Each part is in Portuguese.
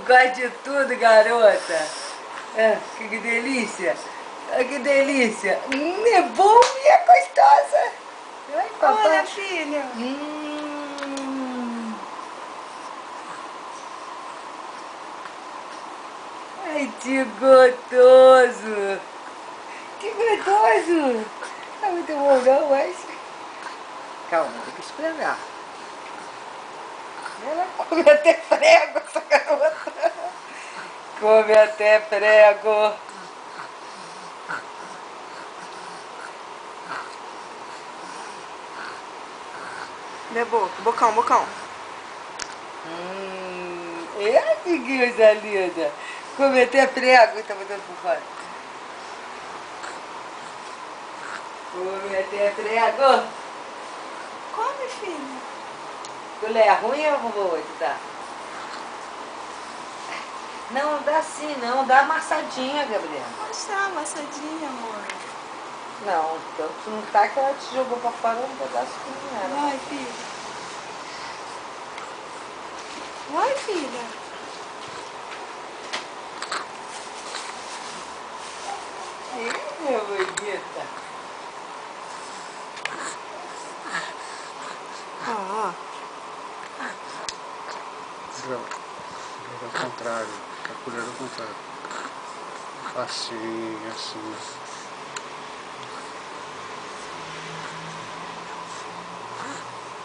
gosta de tudo, garota. Ah, que delícia. Ah, que delícia. É bom e é gostosa. Ai, papai. Olha, filha. Ai, que gostoso. Que gostoso. Tá muito bom não, mas... Calma, tem que esperar. Ela come até prego, essa garota. Come até prego. Minha boca, bocão, bocão. É, que coisa linda. Come até prego, tá botando por fora. Come até prego. Come, filha. Colher ruim ou boa de dar? Não, dá assim, não. Dá amassadinha, Gabriela. Onde tá a amassadinha, amor? Não, tanto não tá que ela te jogou pra fora um pedaço que não era. Vai, filha. Vai, filha. Ih, minha bonita. Ó, ó. Ao contrário, a colher ao contrário. Assim, assim.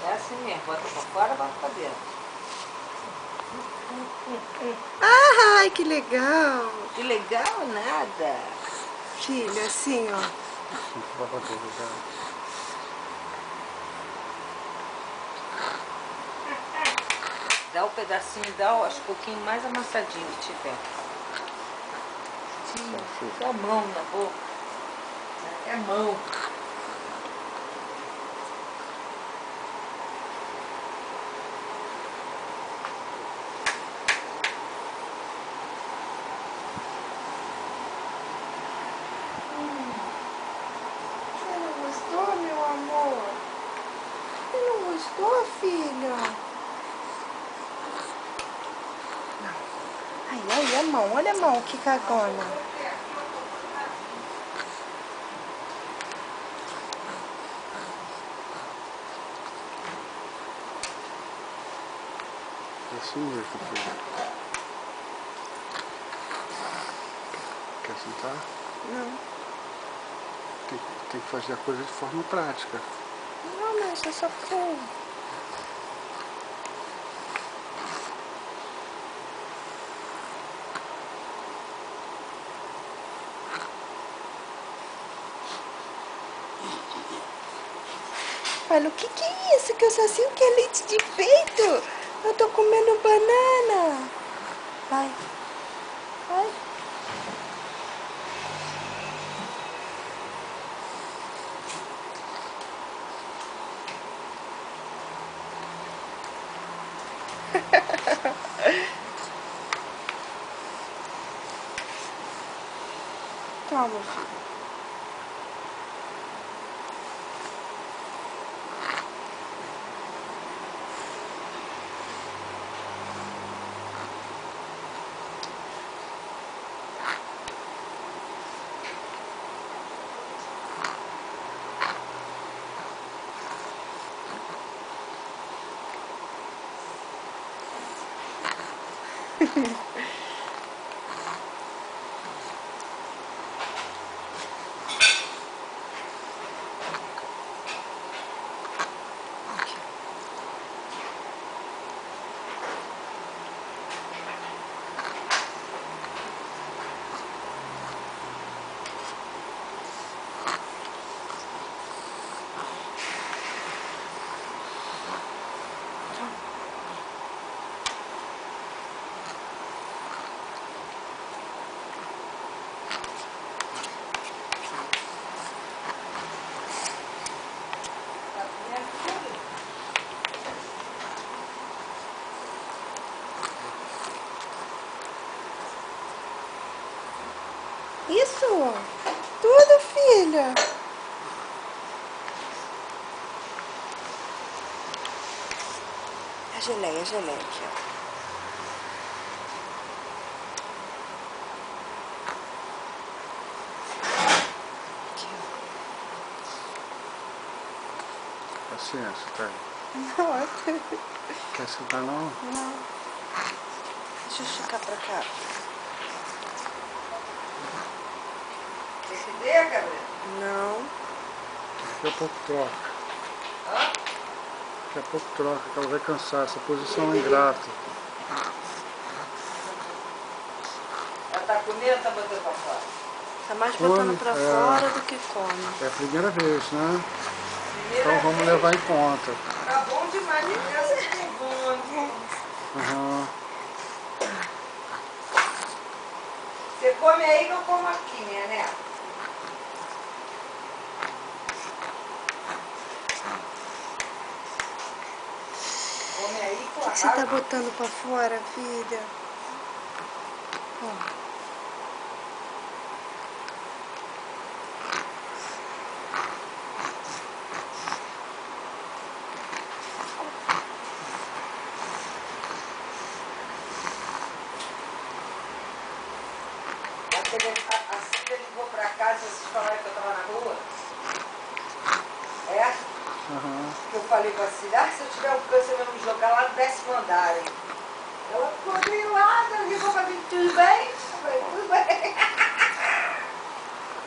É assim mesmo, bota pra fora, bota pra dentro. Ai, que legal. Que legal, nada. Filha, assim, ó. Assim, pra poder já. Dá o pedacinho, dá acho um pouquinho mais amassadinho que tiver. Só a mão na boca. É mão. Você não gostou, meu amor? Você não gostou, filha? Não. Ai, ai, olha a mão, que cagona. Assim mesmo, filho. Quer sentar? Não. Tem que fazer a coisa de forma prática. Não, mas eu só fui. Olha, o que é isso? Que eu só sei o que é leite de peito. Eu tô comendo banana. Vai. Vai. Toma, filho. Isso? Tudo, filha. A geleia aqui, ó. Paciência, tá aí. Não, Quer sentar não? não. Deixa eu esticar pra cá. Quer que dê, Gabriel? Não. Daqui a pouco troca. Hã? Daqui a pouco troca, que ela vai cansar. Essa posição é ingrata. Ela tá comendo ou tá botando pra fora? Tá mais Come, botando pra é. fora do que come. É a primeira vez, né? Primeira Então vamos vez. levar em conta. Tá bom demais de criança segundo. Aham. Você come aí que eu como aqui, minha neta. Come aí com O a que você tá raiva. botando pra fora, filha? Ó. Assim que ele for pra casa, vocês falaram que eu tava na rua? É? Aham. Que eu falei pra Cida, se eu tiver um câncer, eu vou me jogar lá no 10º andar, hein? Ela ficou meio lá, ela ligou pra mim, tudo bem? Eu falei, tudo bem.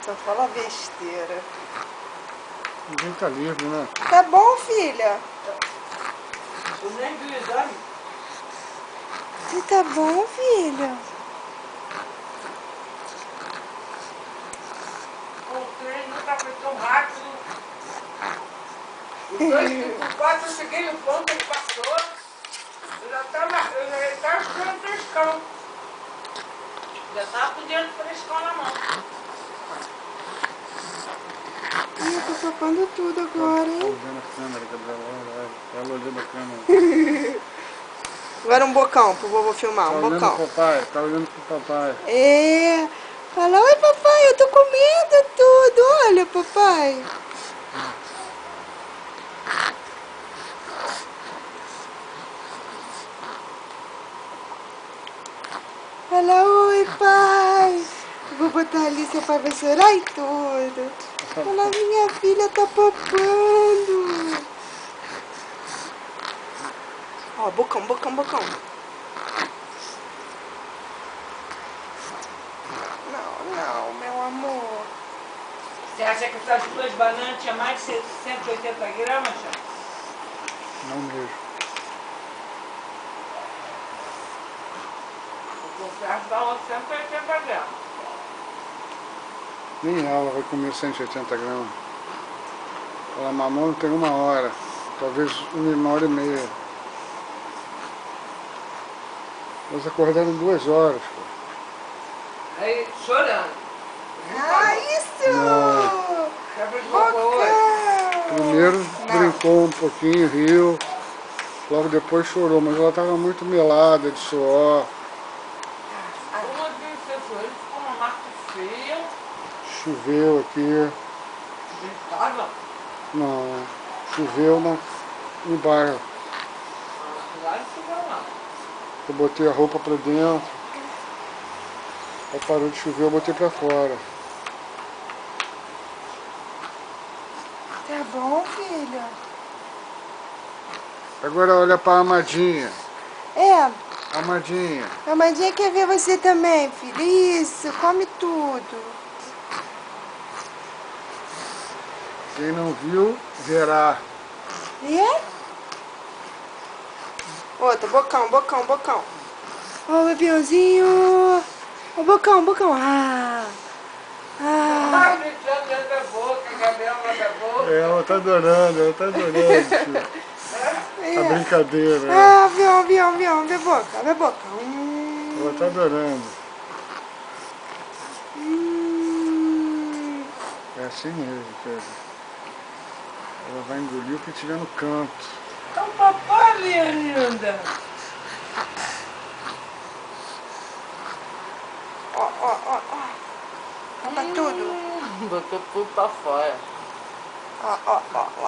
Só fala besteira. Ninguém tá livre, né? Tá bom, filha? Eu nem vi o exame. Você tá bom, filha? O trem nunca foi tão rápido. Os 2,54 eu cheguei no ponto, ele passou. Eu já estava esperando frescão. Já estava com o dinheiro do frescão na mão. Ih, eu tô topando tudo agora, Tá hein? olhando a câmera, Gabriela. Ela olhando a câmera. Agora um bocão pro vovô filmar, Tá um olhando bocão. pro papai, tá olhando pro papai. É. Fala, oi papai, eu tô comendo tudo. Olha, papai. Fala, oi pai. Eu vou botar ali, seu pai vai chorar e tudo. Fala, minha filha tá papando. Ó, bocão, bocão, bocão. Não, não, meu amor. Você acha que essas 2 bananas tinha mais de 180 gramas, já? Não mesmo. Vou comprar as balas 180 gramas. Nem ela vai comer 180 gramas. Ela mamou tem 1 hora. Talvez 1 hora e meia. Nós acordamos 2 horas, pô. Aí, chorando. Ah, isso! Não. Já brigou com a outra? Bocão! Primeiro Não. brincou um pouquinho, riu. Logo depois chorou, mas ela estava muito melada de suor. Uma disse, ele ficou uma marca feia. Choveu aqui. Estava. Não, choveu no bairro. Lá não choveu não. Eu botei a roupa pra dentro. Aí parou de chover, eu botei pra fora. Tá bom, filha? Agora olha pra Amadinha. É, Amadinha. a Madinha quer ver você também, filha. Isso, come tudo. Quem não viu, verá. É? Outra, bocão, bocão, bocão. Ó, o aviãozinho. Ó, bocão, bocão. Ah. Ah. Ah, gritando dentro da boca, Gabriel lá da boca. Ela tá adorando, filho. A É. brincadeira. Ah, avião, avião, avião. Abre a boca, abre a boca. Ela tá adorando. É assim mesmo, filho. Ela vai engolir o que tiver no canto. Então, papai, minha linda. Ó, ó, ó, ó. Toma tudo. Botou tudo pra fora. Ó, ó, ó, ó.